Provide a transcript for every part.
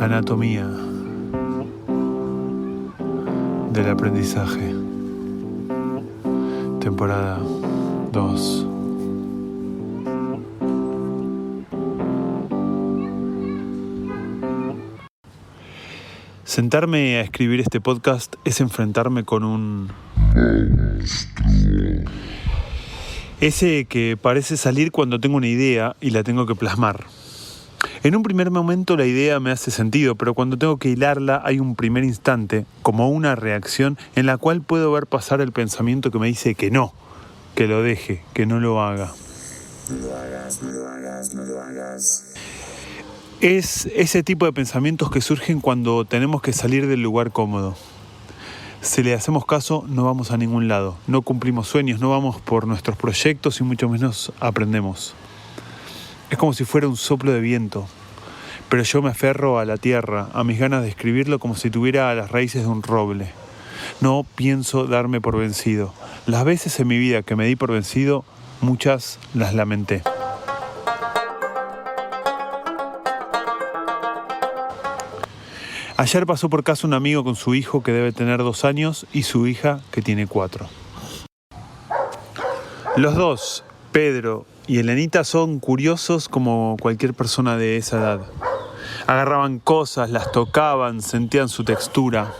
Anatomía del aprendizaje, temporada 2. Sentarme a escribir este podcast es enfrentarme con un monstruo. Ese que parece salir cuando tengo una idea y la tengo que plasmar. En un primer momento la idea me hace sentido, pero cuando tengo que hilarla hay un primer instante, como una reacción, en la cual puedo ver pasar el pensamiento que me dice que no, que lo deje, que no lo haga. No lo hagas. Es ese tipo de pensamientos que surgen cuando tenemos que salir del lugar cómodo. Si le hacemos caso, no vamos a ningún lado, no cumplimos sueños, no vamos por nuestros proyectos y mucho menos aprendemos. Es como si fuera un soplo de viento, pero yo me aferro a la tierra, a mis ganas de escribirlo como si tuviera las raíces de un roble. No pienso darme por vencido. Las veces en mi vida que me di por vencido, muchas las lamenté. Ayer pasó por casa un amigo con su hijo que debe tener 2 años y su hija que tiene 4. Los dos, Pedro y Elenita, son curiosos como cualquier persona de esa edad. Agarraban cosas, las tocaban, sentían su textura.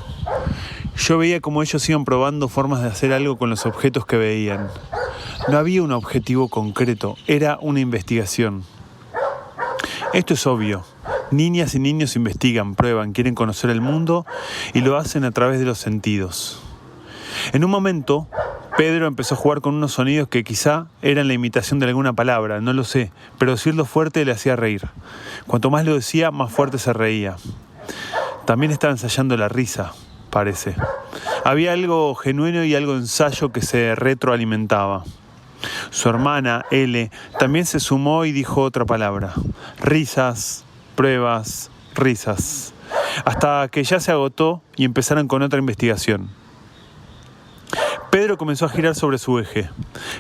Yo veía cómo ellos iban probando formas de hacer algo con los objetos que veían. No había un objetivo concreto, era una investigación. Esto es obvio. Niñas y niños investigan, prueban, quieren conocer el mundo y lo hacen a través de los sentidos. En un momento, Pedro empezó a jugar con unos sonidos que quizá eran la imitación de alguna palabra, no lo sé, pero decirlo fuerte le hacía reír. Cuanto más lo decía, más fuerte se reía. También estaba ensayando la risa, parece. Había algo genuino y algo ensayo que se retroalimentaba. Su hermana, Ele, también se sumó y dijo otra palabra. Risas, pruebas, risas. Hasta que ya se agotó y empezaron con otra investigación. Pedro comenzó a girar sobre su eje.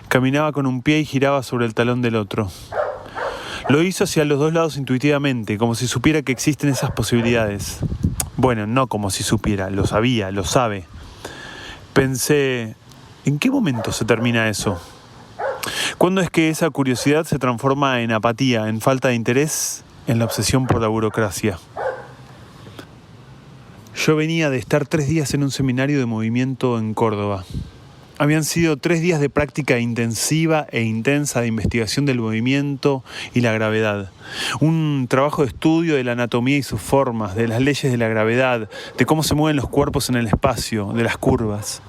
Caminaba con un pie y giraba sobre el talón del otro. Lo hizo hacia los 2 lados intuitivamente, como si supiera que existen esas posibilidades. Bueno, no como si supiera, lo sabía, lo sabe. Pensé, ¿en qué momento se termina eso? ¿Cuándo es que esa curiosidad se transforma en apatía, en falta de interés, en la obsesión por la burocracia? Yo venía de estar 3 días en un seminario de movimiento en Córdoba. Habían sido 3 días de práctica intensiva e intensa de investigación del movimiento y la gravedad. Un trabajo de estudio de la anatomía y sus formas, de las leyes de la gravedad, de cómo se mueven los cuerpos en el espacio, de las curvas.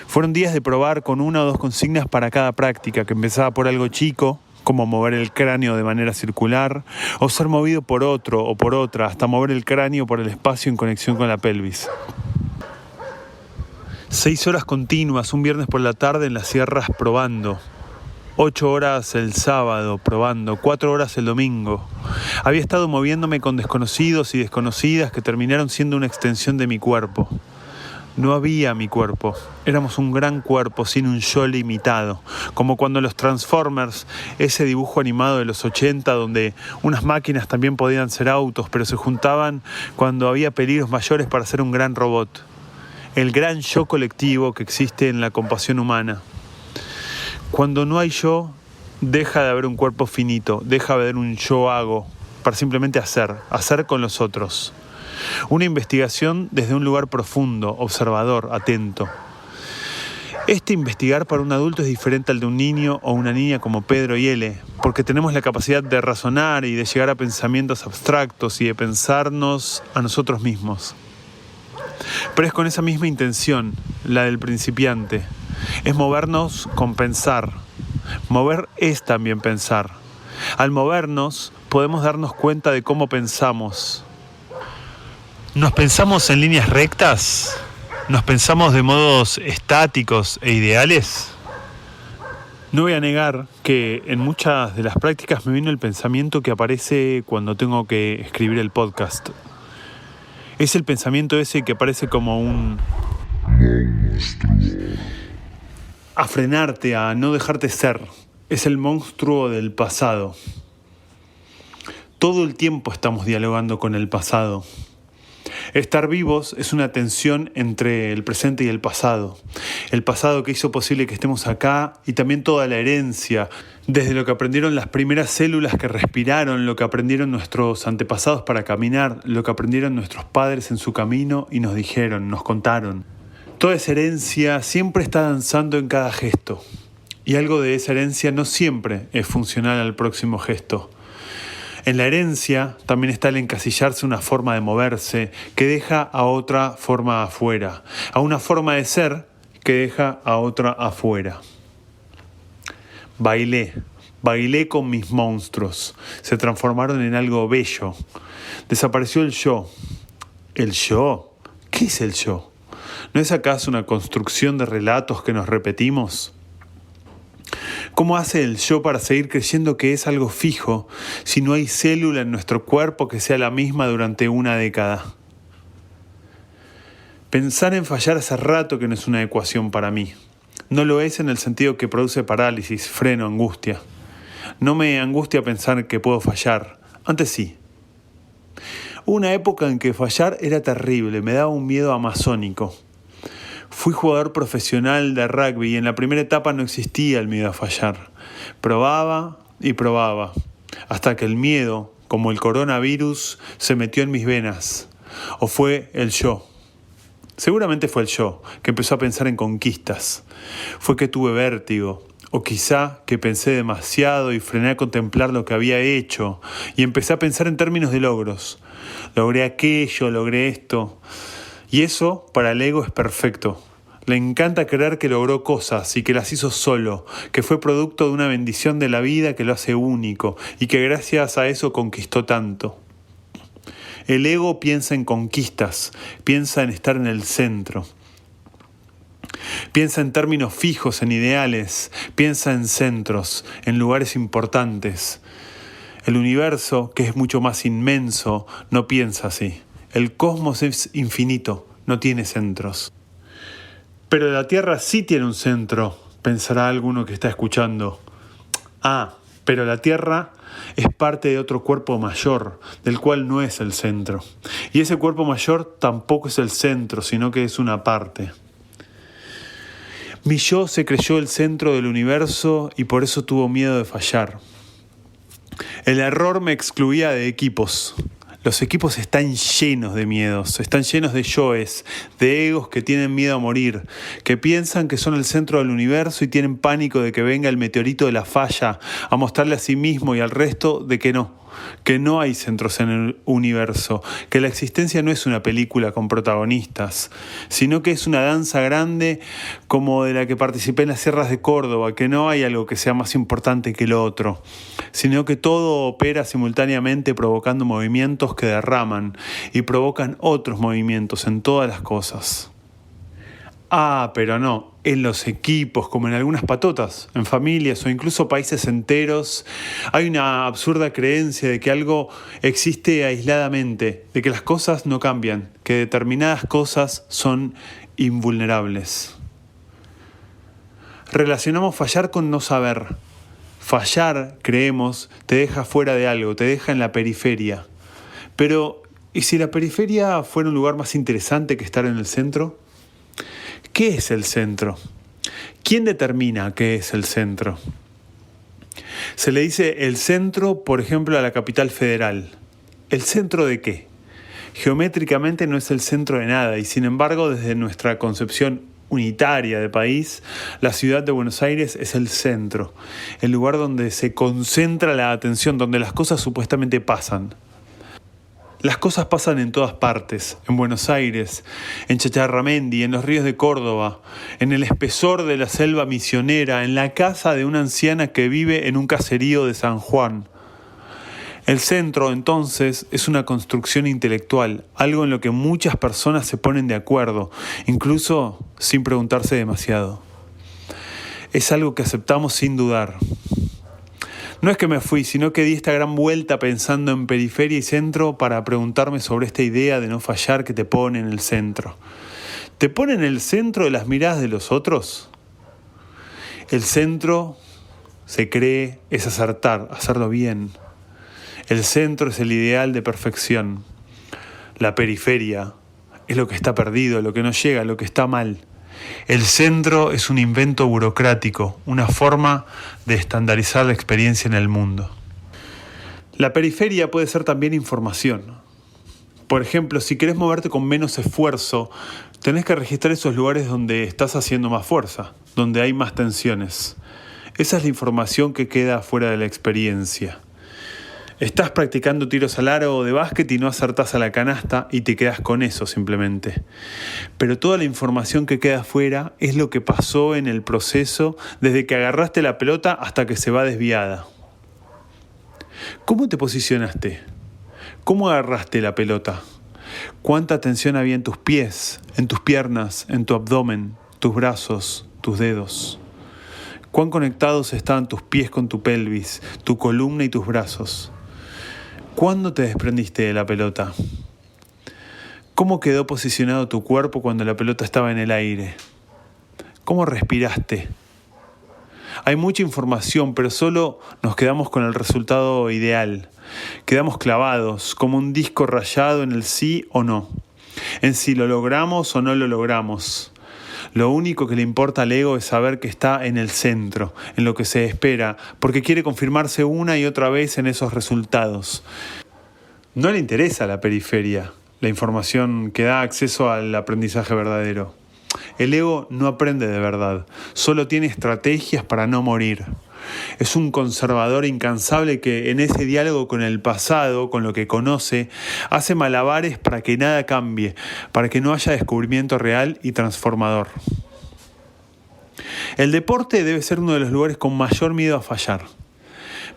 Fueron días de probar con 1 o 2 consignas para cada práctica, que empezaba por algo chico, como mover el cráneo de manera circular, o ser movido por otro o por otra, hasta mover el cráneo por el espacio en conexión con la pelvis. 6 horas continuas, un viernes por la tarde en las sierras probando. 8 horas el sábado probando, 4 horas el domingo. Había estado moviéndome con desconocidos y desconocidas que terminaron siendo una extensión de mi cuerpo. No había mi cuerpo, éramos un gran cuerpo sin un yo limitado, como cuando los Transformers, ese dibujo animado de los 80 donde unas máquinas también podían ser autos, pero se juntaban cuando había peligros mayores para ser un gran robot. El gran yo colectivo que existe en la compasión humana. Cuando no hay yo, deja de haber un cuerpo finito, deja de haber un yo hago, para simplemente hacer con los otros. Una investigación desde un lugar profundo, observador, atento. Este investigar para un adulto es diferente al de un niño o una niña como Pedro y Ele, porque tenemos la capacidad de razonar y de llegar a pensamientos abstractos y de pensarnos a nosotros mismos. Pero es con esa misma intención, la del principiante. Es movernos con pensar. Mover es también pensar. Al movernos, podemos darnos cuenta de cómo pensamos. ¿Nos pensamos en líneas rectas? ¿Nos pensamos de modos estáticos e ideales? No voy a negar que en muchas de las prácticas me vino el pensamiento que aparece cuando tengo que escribir el podcast. Es el pensamiento ese que aparece como un monstruo. A frenarte, a no dejarte ser. Es el monstruo del pasado. Todo el tiempo estamos dialogando con el pasado. Estar vivos es una tensión entre el presente y el pasado. El pasado que hizo posible que estemos acá y también toda la herencia, desde lo que aprendieron las primeras células que respiraron, lo que aprendieron nuestros antepasados para caminar, lo que aprendieron nuestros padres en su camino y nos dijeron, nos contaron. Toda esa herencia siempre está danzando en cada gesto. Y algo de esa herencia no siempre es funcional al próximo gesto. En la herencia también está el encasillarse una forma de moverse que deja a otra forma afuera, a una forma de ser que deja a otra afuera. Bailé con mis monstruos, se transformaron en algo bello. Desapareció el yo. ¿El yo? ¿Qué es el yo? ¿No es acaso una construcción de relatos que nos repetimos? ¿Cómo hace el yo para seguir creyendo que es algo fijo si no hay célula en nuestro cuerpo que sea la misma durante una década? Pensar en fallar hace rato que no es una ecuación para mí. No lo es en el sentido que produce parálisis, freno, angustia. No me angustia pensar que puedo fallar. Antes sí. Hubo una época en que fallar era terrible, me daba un miedo amazónico. Fui jugador profesional de rugby y en la primera etapa no existía el miedo a fallar. Probaba y probaba, hasta que el miedo, como el coronavirus, se metió en mis venas. O fue el yo. Seguramente fue el yo, que empezó a pensar en conquistas. Fue que tuve vértigo, o quizá que pensé demasiado y frené a contemplar lo que había hecho, y empecé a pensar en términos de logros. Logré aquello, logré esto. Y eso, para el ego, es perfecto. Le encanta creer que logró cosas y que las hizo solo, que fue producto de una bendición de la vida que lo hace único y que gracias a eso conquistó tanto. El ego piensa en conquistas, piensa en estar en el centro. Piensa en términos fijos, en ideales, piensa en centros, en lugares importantes. El universo, que es mucho más inmenso, no piensa así. El cosmos es infinito, no tiene centros. Pero la Tierra sí tiene un centro, pensará alguno que está escuchando. Pero la Tierra es parte de otro cuerpo mayor, del cual no es el centro. Y ese cuerpo mayor tampoco es el centro, sino que es una parte. Mi yo se creyó el centro del universo y por eso tuvo miedo de fallar. El error me excluía de equipos. Los equipos están llenos de miedos, están llenos de yoes, de egos que tienen miedo a morir, que piensan que son el centro del universo y tienen pánico de que venga el meteorito de la falla a mostrarle a sí mismo y al resto de que no hay centros en el universo, que la existencia no es una película con protagonistas, sino que es una danza grande como de la que participé en las sierras de Córdoba, que no hay algo que sea más importante que lo otro, sino que todo opera simultáneamente provocando movimientos que derraman y provocan otros movimientos en todas las cosas. Pero no, en los equipos, como en algunas patotas, en familias o incluso países enteros, hay una absurda creencia de que algo existe aisladamente, de que las cosas no cambian, que determinadas cosas son invulnerables. Relacionamos fallar con no saber. Fallar, creemos, te deja fuera de algo, te deja en la periferia. Pero, ¿y si la periferia fuera un lugar más interesante que estar en el centro? ¿Qué es el centro? ¿Quién determina qué es el centro? Se le dice el centro, por ejemplo, a la capital federal. ¿El centro de qué? Geométricamente no es el centro de nada y sin embargo, desde nuestra concepción unitaria de país, la ciudad de Buenos Aires es el centro, el lugar donde se concentra la atención, donde las cosas supuestamente pasan. Las cosas pasan en todas partes, en Buenos Aires, en Chacharramendi, en los ríos de Córdoba, en el espesor de la selva misionera, en la casa de una anciana que vive en un caserío de San Juan. El centro, entonces, es una construcción intelectual, algo en lo que muchas personas se ponen de acuerdo, incluso sin preguntarse demasiado. Es algo que aceptamos sin dudar. No es que me fui, sino que di esta gran vuelta pensando en periferia y centro para preguntarme sobre esta idea de no fallar que te pone en el centro. ¿Te pone en el centro de las miradas de los otros? El centro, se cree, es acertar, hacerlo bien. El centro es el ideal de perfección. La periferia es lo que está perdido, lo que no llega, lo que está mal. El centro es un invento burocrático, una forma de estandarizar la experiencia en el mundo. La periferia puede ser también información. Por ejemplo, si querés moverte con menos esfuerzo, tenés que registrar esos lugares donde estás haciendo más fuerza, donde hay más tensiones. Esa es la información que queda fuera de la experiencia. Estás practicando tiros al aro o de básquet y no acertás a la canasta y te quedás con eso simplemente. Pero toda la información que queda afuera es lo que pasó en el proceso desde que agarraste la pelota hasta que se va desviada. ¿Cómo te posicionaste? ¿Cómo agarraste la pelota? ¿Cuánta tensión había en tus pies, en tus piernas, en tu abdomen, tus brazos, tus dedos? ¿Cuán conectados estaban tus pies con tu pelvis, tu columna y tus brazos? ¿Cuándo te desprendiste de la pelota? ¿Cómo quedó posicionado tu cuerpo cuando la pelota estaba en el aire? ¿Cómo respiraste? Hay mucha información, pero solo nos quedamos con el resultado ideal. Quedamos clavados, como un disco rayado en el sí o no, en si lo logramos o no lo logramos. Lo único que le importa al ego es saber que está en el centro, en lo que se espera, porque quiere confirmarse una y otra vez en esos resultados. No le interesa la periferia, la información que da acceso al aprendizaje verdadero. El ego no aprende de verdad, solo tiene estrategias para no morir. Es un conservador incansable que en ese diálogo con el pasado, con lo que conoce, hace malabares para que nada cambie, para que no haya descubrimiento real y transformador. El deporte debe ser uno de los lugares con mayor miedo a fallar.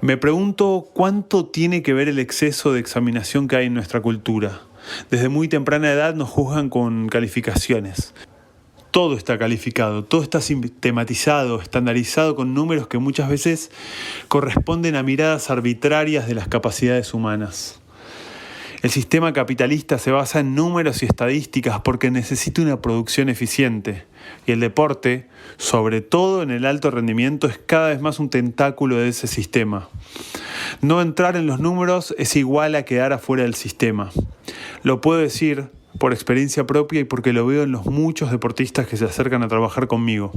Me pregunto cuánto tiene que ver el exceso de examinación que hay en nuestra cultura. Desde muy temprana edad nos juzgan con calificaciones. Todo está calificado, todo está sistematizado, estandarizado con números que muchas veces corresponden a miradas arbitrarias de las capacidades humanas. El sistema capitalista se basa en números y estadísticas porque necesita una producción eficiente. Y el deporte, sobre todo en el alto rendimiento, es cada vez más un tentáculo de ese sistema. No entrar en los números es igual a quedar afuera del sistema. Lo puedo decir por experiencia propia y porque lo veo en los muchos deportistas que se acercan a trabajar conmigo.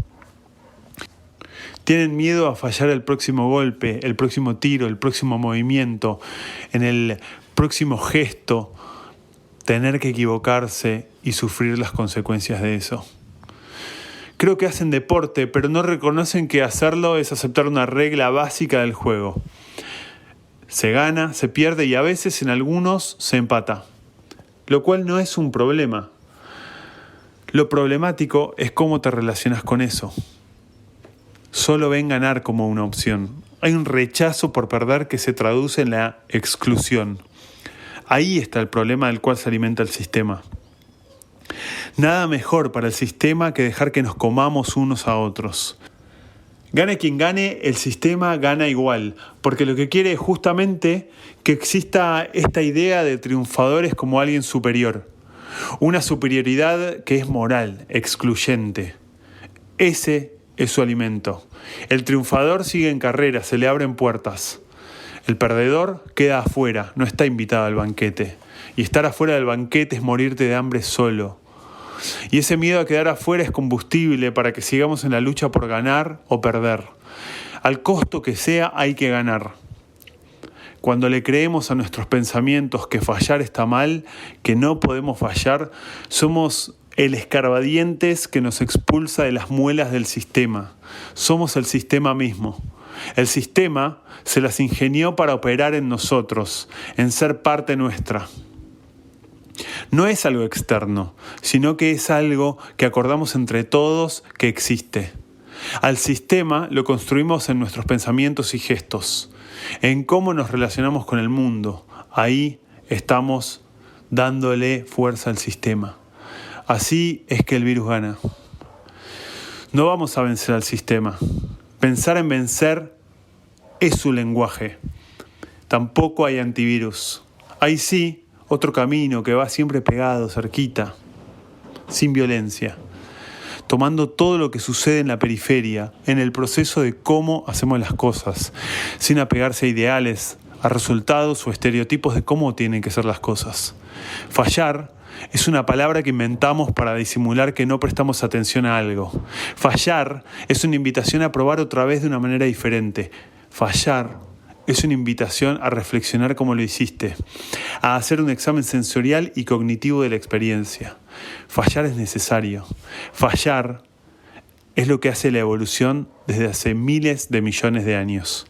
Tienen miedo a fallar el próximo golpe, el próximo tiro, el próximo movimiento, en el próximo gesto, tener que equivocarse y sufrir las consecuencias de eso. Creo que hacen deporte, pero no reconocen que hacerlo es aceptar una regla básica del juego. Se gana, se pierde y a veces en algunos se empata. Lo cual no es un problema. Lo problemático es cómo te relacionas con eso. Solo ven ganar como una opción. Hay un rechazo por perder que se traduce en la exclusión. Ahí está el problema del cual se alimenta el sistema. Nada mejor para el sistema que dejar que nos comamos unos a otros. Gane quien gane, el sistema gana igual, porque lo que quiere es justamente que exista esta idea de triunfadores como alguien superior. Una superioridad que es moral, excluyente. Ese es su alimento. El triunfador sigue en carrera, se le abren puertas. El perdedor queda afuera, no está invitado al banquete. Y estar afuera del banquete es morirte de hambre solo. Y ese miedo a quedar afuera es combustible para que sigamos en la lucha por ganar o perder. Al costo que sea, hay que ganar. Cuando le creemos a nuestros pensamientos que fallar está mal, que no podemos fallar, somos el escarbadientes que nos expulsa de las muelas del sistema. Somos el sistema mismo. El sistema se las ingenió para operar en nosotros, en ser parte nuestra. No es algo externo, sino que es algo que acordamos entre todos que existe. Al sistema lo construimos en nuestros pensamientos y gestos, en cómo nos relacionamos con el mundo. Ahí estamos dándole fuerza al sistema. Así es que el virus gana. No vamos a vencer al sistema. Pensar en vencer es su lenguaje. Tampoco hay antivirus. Ahí sí, otro camino que va siempre pegado, cerquita, sin violencia, tomando todo lo que sucede en la periferia, en el proceso de cómo hacemos las cosas, sin apegarse a ideales, a resultados o estereotipos de cómo tienen que ser las cosas. Fallar es una palabra que inventamos para disimular que no prestamos atención a algo. Fallar es una invitación a probar otra vez de una manera diferente. Fallar es una invitación a reflexionar cómo lo hiciste, a hacer un examen sensorial y cognitivo de la experiencia. Fallar es necesario. Fallar es lo que hace la evolución desde hace miles de millones de años.